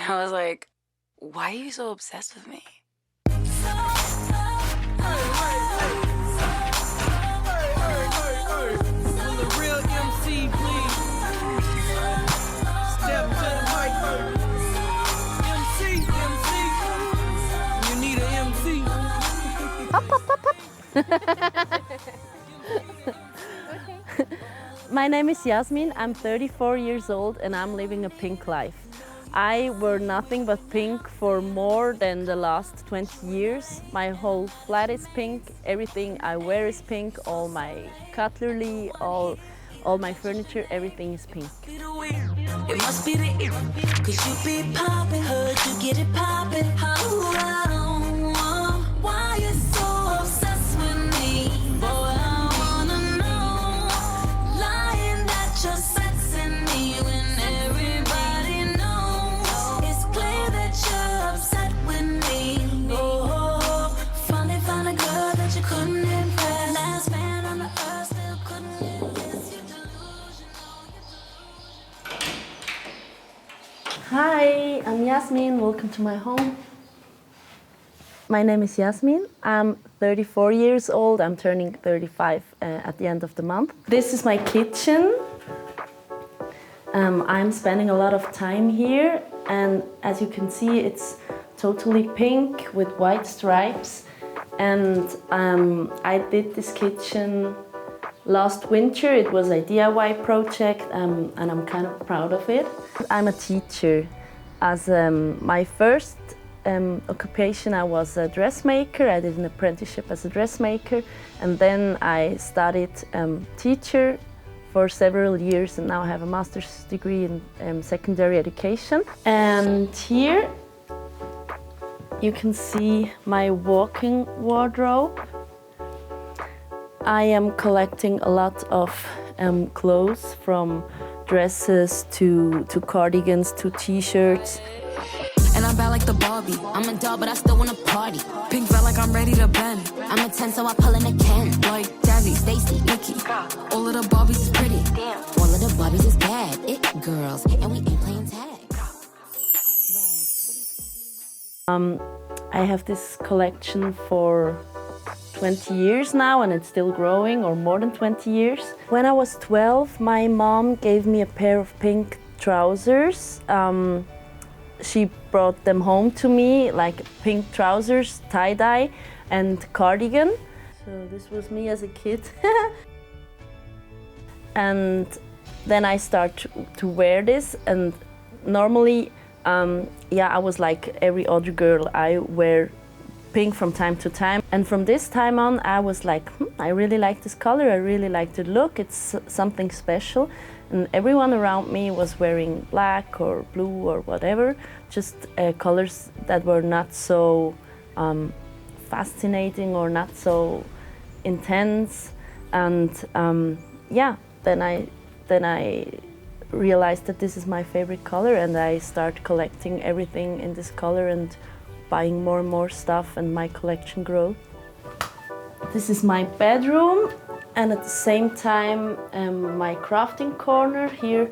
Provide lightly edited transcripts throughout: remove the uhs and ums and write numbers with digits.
I was like, why are you so obsessed with me? My name is Yasmin, I'm 34 years old and I'm living a pink life. I wear nothing but pink for more than the last 20 years. My whole flat is pink, everything I wear is pink, all my cutlery, all my furniture, everything is pink. It must be the ear, 'cause you be poppin', heard you get it poppin'. Why you so obsessed with me? Boy, I wanna know. Lying that you're sexing me when everybody knows. It's clear that you're upset with me. Oh, finally found a girl that you couldn't impress. Last man on the earth still couldn't resist your delusional. Hi, I'm Yasmin, welcome to my home. My name is Yasmin, I'm 34 years old, I'm turning 35 at the end of the month. This is my kitchen. I'm spending a lot of time here, and as you can see it's totally pink with white stripes. And I did this kitchen last winter. It was a DIY project and I'm kind of proud of it. I'm a teacher. As my first occupation, I was a dressmaker. I did an apprenticeship as a dressmaker, and then I studied teacher for several years, and now I have a master's degree in secondary education. And here you can see my walk-in wardrobe. I am collecting a lot of clothes, from dresses to cardigans to t-shirts. And I'm bad like the Barbie. I'm a doll, but I still wanna party. Pink felt like I'm ready to bend. I'm a 10, so I pull in a Ken. Like Jazzy, Stacy, Nikki. All of the Barbies is pretty. All of the Barbies is bad. It girls, and we ain't playing tag. I have this collection for 20 years now, and it's still growing, or more than 20 years. When I was 12, my mom gave me a pair of pink trousers. She brought them home to me, like pink trousers, tie-dye, and cardigan. So this was me as a kid. And then I start to wear this, and normally, I was like every other girl. I wear pink from time to time. And from this time on, I was like, I really like this color, I really like the look, it's something special. And everyone around me was wearing black or blue or whatever, just colors that were not so fascinating or not so intense. And then I realized that this is my favorite color, and I start collecting everything in this color and buying more and more stuff, and my collection grows. This is my bedroom, and at the same time my crafting corner. Here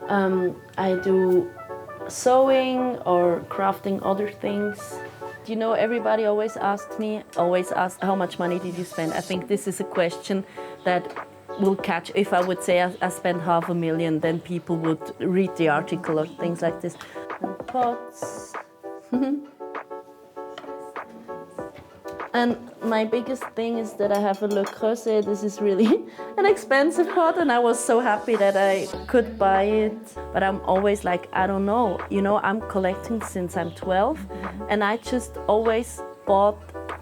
I do sewing or crafting other things. You know, everybody always asks how much money did you spend? I think this is a question that will catch. If I would say I spent $500,000, then people would read the article or things like this. And pots. And my biggest thing is that I have a Le Creuset. This is really an expensive pot, and I was so happy that I could buy it. But I'm always like, I don't know, you know, I'm collecting since I'm 12, and I just always bought,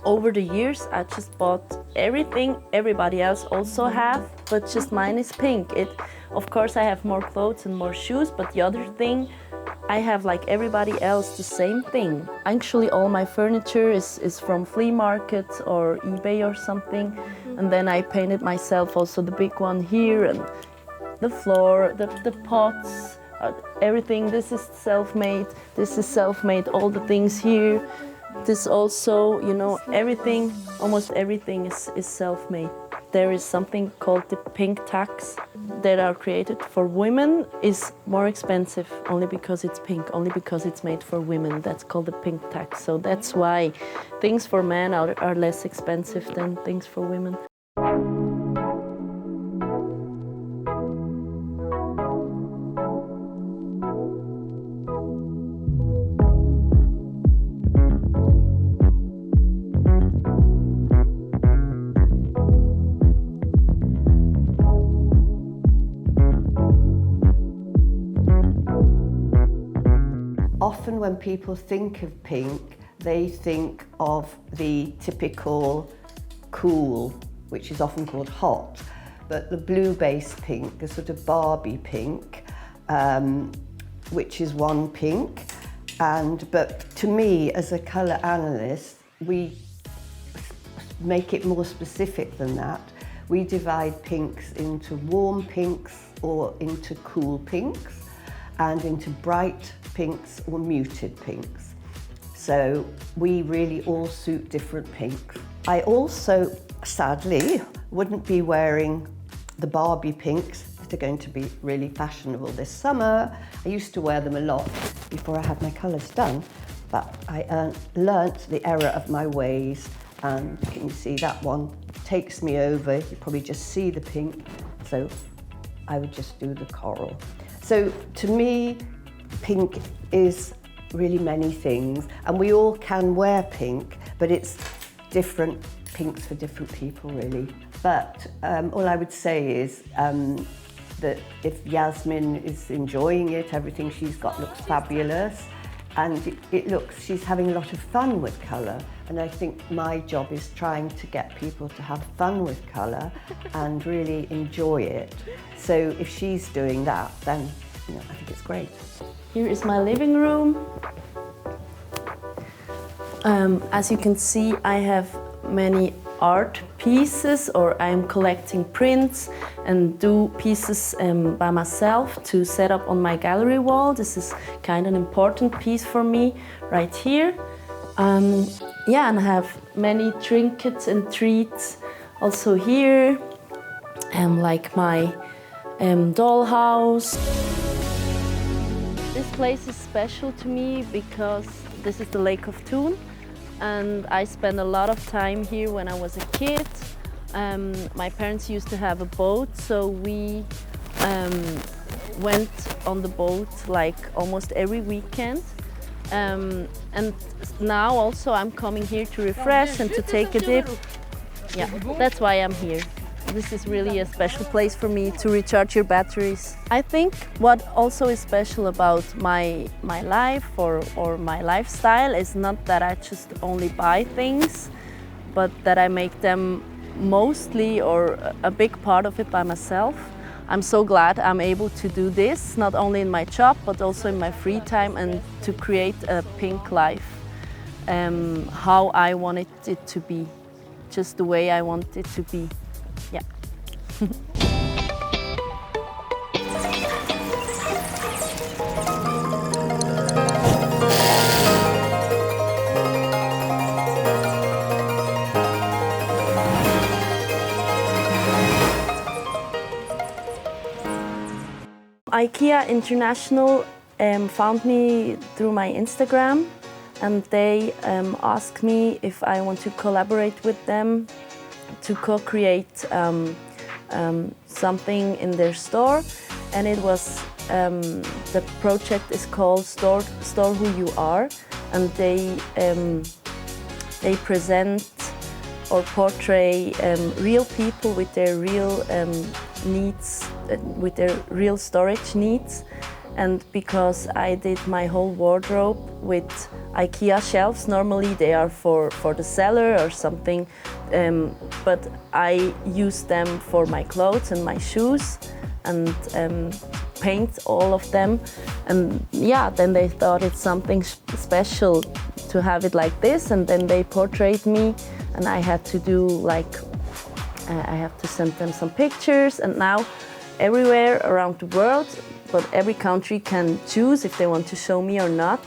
over the years, I just bought everything everybody else also have, but just mine is pink. Of course, I have more clothes and more shoes, but the other thing, I have, like everybody else, the same thing. Actually, all my furniture is from flea markets or eBay or something. And then I painted myself also the big one here, and the floor, the pots, everything. This is self-made. This is self-made, all the things here. This also, you know, everything, almost everything is self-made. There is something called the pink tax. that are created for women is more expensive only because it's pink, only because it's made for women. That's called the pink tax. So that's why things for men are less expensive than things for women. Often when people think of pink, they think of the typical cool, which is often called hot, but the blue-based pink, the sort of Barbie pink, which is one pink. But to me, as a colour analyst, we make it more specific than that. We divide pinks into warm pinks or into cool pinks, and into bright pinks or muted pinks. So we really all suit different pinks. I also, sadly, wouldn't be wearing the Barbie pinks that are going to be really fashionable this summer. I used to wear them a lot before I had my colours done, but I learnt the error of my ways, and can you see that one takes me over. You probably just see the pink, so I would just do the coral. So to me, pink is really many things, and we all can wear pink, but it's different pinks for different people, really. But all I would say is that if Yasmin is enjoying it, everything she's got looks fabulous, and it looks, she's having a lot of fun with colour. And I think my job is trying to get people to have fun with colour and really enjoy it. So if she's doing that, then I think it's great. Here is my living room. As you can see, I have many art pieces, or I'm collecting prints and do pieces by myself to set up on my gallery wall. This is kind of an important piece for me right here. Yeah, and I have many trinkets and treats also here, like my dollhouse. This place is special to me because this is the Lake of Thun, and I spent a lot of time here when I was a kid. My parents used to have a boat, so we went on the boat like almost every weekend. And now also I'm coming here to refresh and to take a dip. Yeah, that's why I'm here. This is really a special place for me to recharge your batteries. I think what also is special about my life or my lifestyle is not that I just only buy things, but that I make them mostly or a big part of it by myself. I'm so glad I'm able to do this, not only in my job, but also in my free time, and to create a pink life, how I wanted it to be, just the way I want it to be. Yeah. IKEA International found me through my Instagram, and they asked me if I want to collaborate with them to co-create something in their store. And it was, the project is called Store Who You Are, and they present or portray real people with their real needs, with their real storage needs. And because I did my whole wardrobe with IKEA shelves, normally they are for the cellar or something, but I use them for my clothes and my shoes, and paint all of them. And yeah, then they thought it's something special to have it like this, and then they portrayed me, and I had to do like, I have to send them some pictures, and now everywhere around the world, but every country can choose if they want to show me or not.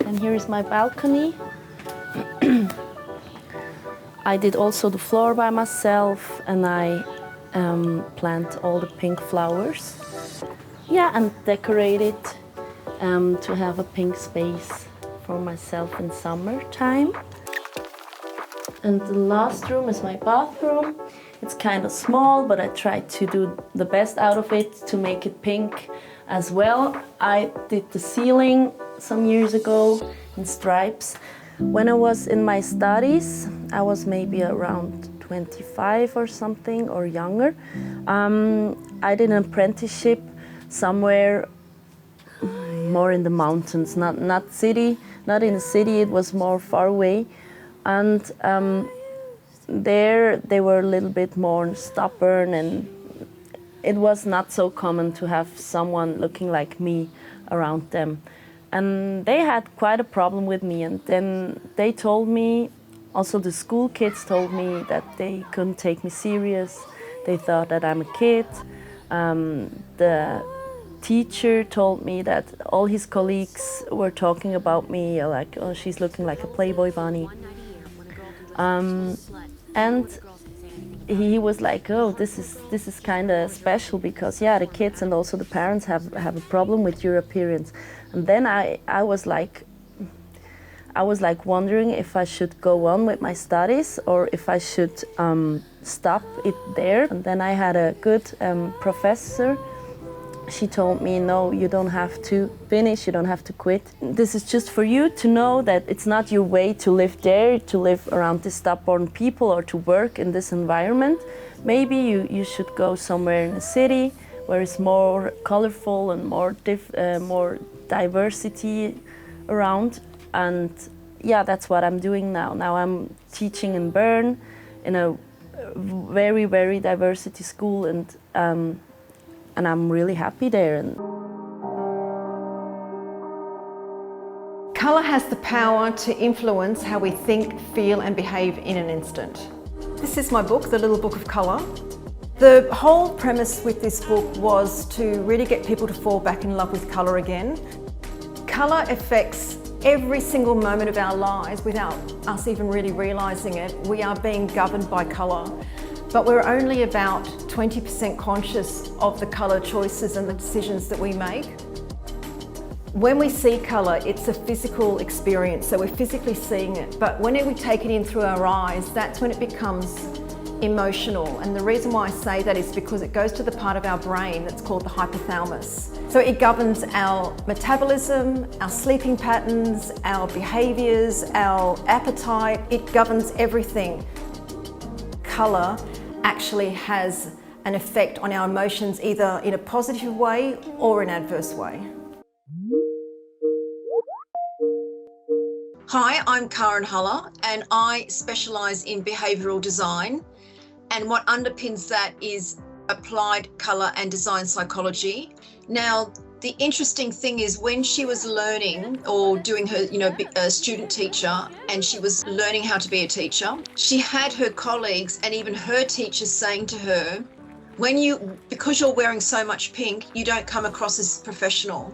And here is my balcony. I did also the floor by myself, and I plant all the pink flowers. Yeah, and decorate it to have a pink space for myself in summertime. And the last room is my bathroom. It's kind of small, but I tried to do the best out of it to make it pink as well. I did the ceiling some years ago in stripes. When I was in my studies, I was maybe around 25 or something, or younger. I did an apprenticeship somewhere more in the mountains, not city, not in a city, it was more far away. And there they were a little bit more stubborn, and it was not so common to have someone looking like me around them. And they had quite a problem with me, and then they told me, also the school kids told me that they couldn't take me serious. They thought that I'm a kid. The teacher told me that all his colleagues were talking about me, like, oh, she's looking like a Playboy bunny. And he was like, oh, this is kind of special because, yeah, the kids and also the parents have a problem with your appearance. And then I was like wondering if I should go on with my studies or if I should stop it there. And then I had a good professor. She told me, no, you don't have to finish, you don't have to quit. This is just for you to know that it's not your way to live there, to live around these stubborn people or to work in this environment. Maybe you should go somewhere in a city where it's more colorful and more diversity around. And yeah, that's what I'm doing now. Now I'm teaching in Bern in a very, very diversity school, and I'm really happy there. Colour has the power to influence how we think, feel and behave in an instant. This is my book, The Little Book of Colour. The whole premise with this book was to really get people to fall back in love with colour again. Colour affects every single moment of our lives without us even really realising it. We are being governed by colour, but we're only about 20% conscious of the colour choices and the decisions that we make. When we see colour, it's a physical experience, so we're physically seeing it, but when we take it in through our eyes, that's when it becomes emotional. And the reason why I say that is because it goes to the part of our brain that's called the hypothalamus. So it governs our metabolism, our sleeping patterns, our behaviours, our appetite. It governs everything. Colour actually has an effect on our emotions, either in a positive way or an adverse way. Hi, I'm Karen Huller and I specialise in behavioural design, and what underpins that is applied colour and design psychology. Now, the interesting thing is when she was learning or doing her, a student teacher, and she was learning how to be a teacher, she had her colleagues and even her teachers saying to her, because you're wearing so much pink, you don't come across as professional.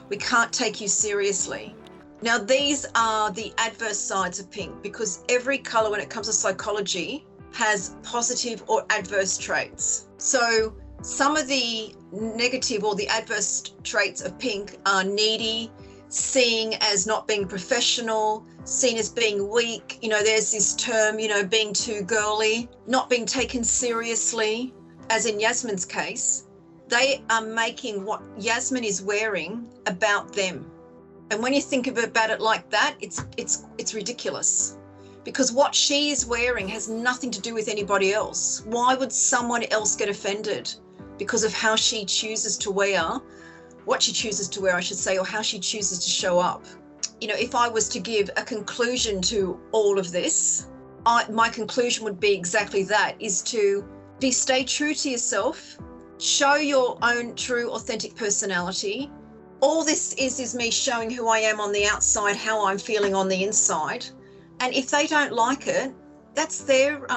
We can't take you seriously. Now, these are the adverse sides of pink, because every colour when it comes to psychology has positive or adverse traits. So some of the negative or the adverse traits of pink are needy, seen as not being professional, seen as being weak. There's this term, being too girly, not being taken seriously, as in Yasmin's case. They are making what Yasmin is wearing about them. And when you think about it like that, it's ridiculous. Because what she is wearing has nothing to do with anybody else. Why would someone else get offended because of how she chooses to wear, what she chooses to wear, I should say, or how she chooses to show up? If I was to give a conclusion to all of this, my conclusion would be exactly that, is to stay true to yourself, show your own true, authentic personality. All this is me showing who I am on the outside, how I'm feeling on the inside. And if they don't like it, that's their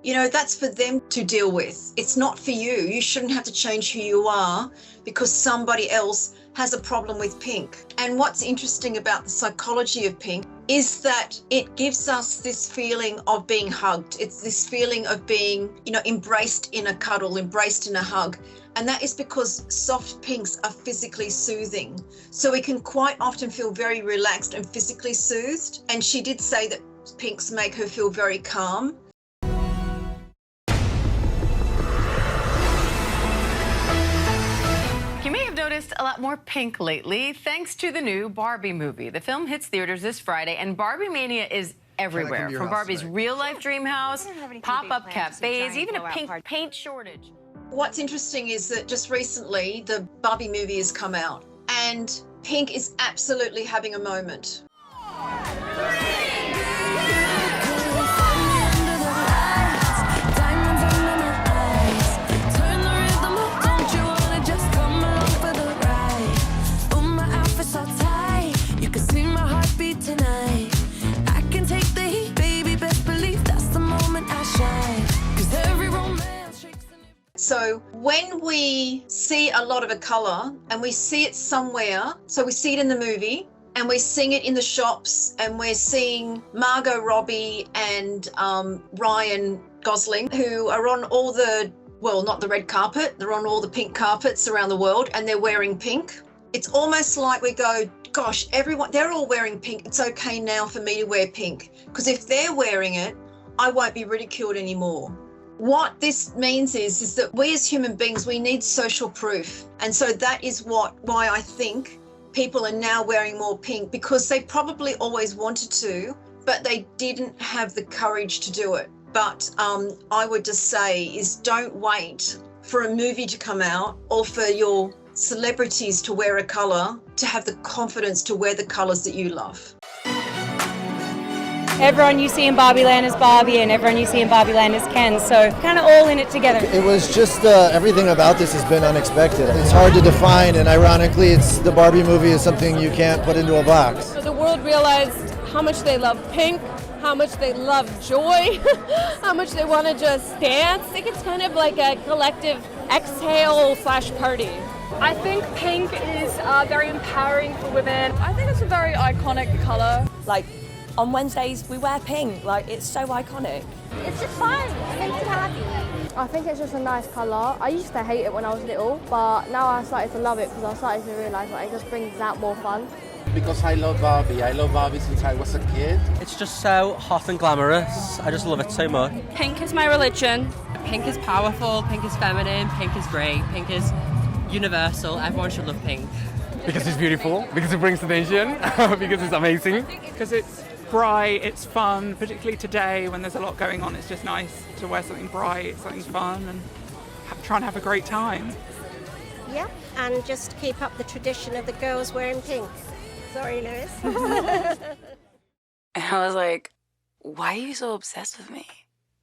You know, that's for them to deal with. It's not for you. You shouldn't have to change who you are because somebody else has a problem with pink. And what's interesting about the psychology of pink is that it gives us this feeling of being hugged. It's this feeling of being, you know, embraced in a cuddle, embraced in a hug. And that is because soft pinks are physically soothing. So we can quite often feel very relaxed and physically soothed. And she did say that pinks make her feel very calm. You may have noticed a lot more pink lately thanks to the new Barbie movie. The film hits theaters this Friday, and Barbie mania is everywhere. From Barbie's real-life dream house, pop-up cafes, even a pink paint shortage. What's interesting is that just recently the Barbie movie has come out and pink is absolutely having a moment. So when we see a lot of a colour and we see it somewhere, so we see it in the movie and we're seeing it in the shops and we're seeing Margot Robbie and Ryan Gosling, who are on all the, well, not the red carpet, they're on all the pink carpets around the world and they're wearing pink. It's almost like we go, gosh, everyone, they're all wearing pink. It's okay now for me to wear pink because if they're wearing it, I won't be ridiculed anymore. What this means is that we as human beings, we need social proof. And so that is why I think people are now wearing more pink, because they probably always wanted to, but they didn't have the courage to do it. But I would just say is don't wait for a movie to come out or for your celebrities to wear a colour to have the confidence to wear the colours that you love. Everyone you see in Barbie Land is Barbie and everyone you see in Barbie Land is Ken, so kind of all in it together. It was just everything about this has been unexpected. It's hard to define, and ironically it's the Barbie movie is something you can't put into a box. The world realized how much they love pink, how much they love joy, how much they want to just dance. I think it's kind of like a collective exhale/party. I think pink is very empowering for women. I think it's a very iconic colour. Like, on Wednesdays we wear pink, like it's so iconic. It's just fun, it makes you happy. I think it's just a nice colour. I used to hate it when I was little, but now I started to love it because I started to realise that it just brings out more fun. Because I love Barbie. I love Barbie since I was a kid. It's just so hot and glamorous. I just love it so much. Pink is my religion. Pink is powerful, pink is feminine, pink is great, pink is universal. Everyone should love pink. Because it's beautiful, because it brings attention, because it's amazing. Because it's bright, it's fun, particularly today when there's a lot going on. It's just nice to wear something bright, something fun, and try and have a great time. Yeah, and just keep up the tradition of the girls wearing pink. Sorry, Lewis. And I was like, why are you so obsessed with me?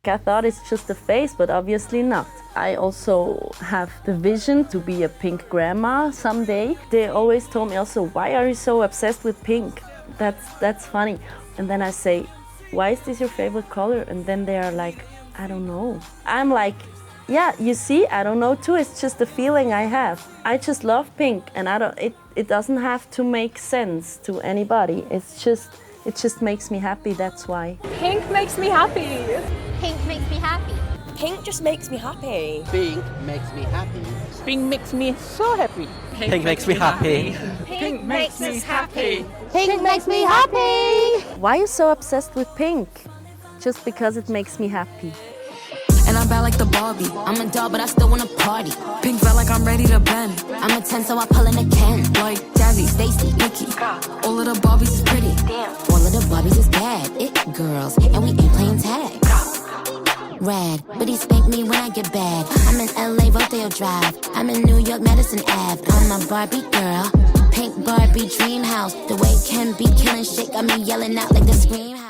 I thought it's just a phase, but obviously not. I also have the vision to be a pink grandma someday. They always told me also, why are you so obsessed with pink? That's funny. And then I say, why is this your favorite color? And then they are like, I don't know. I'm like, yeah, you see, I don't know too. It's just a feeling I have. I just love pink, and it doesn't have to make sense to anybody. It just makes me happy, that's why. Pink makes me happy. Pink makes me happy. Pink just makes me happy. Pink makes me happy. Pink makes me so happy. Pink makes me happy. Pink makes us happy. Pink makes me happy! Why are you so obsessed with pink? Just because it makes me happy. And I'm bad like the Barbie. I'm a doll, but I still wanna party. Pink felt like I'm ready to bend. I'm a 10, so I pull in a Ken. Like Jazzy, Stacy, Nikki. All of the Barbies is pretty. All of the Barbies is bad. It girls, and we ain't playing tag. Rad, but he spanked me when I get bad. I'm in LA, Rodeo Drive. I'm in New York, Madison Ave. I'm a Barbie girl. Pink Barbie dream house. The way Ken be killing shit got me yelling out like the Scream House.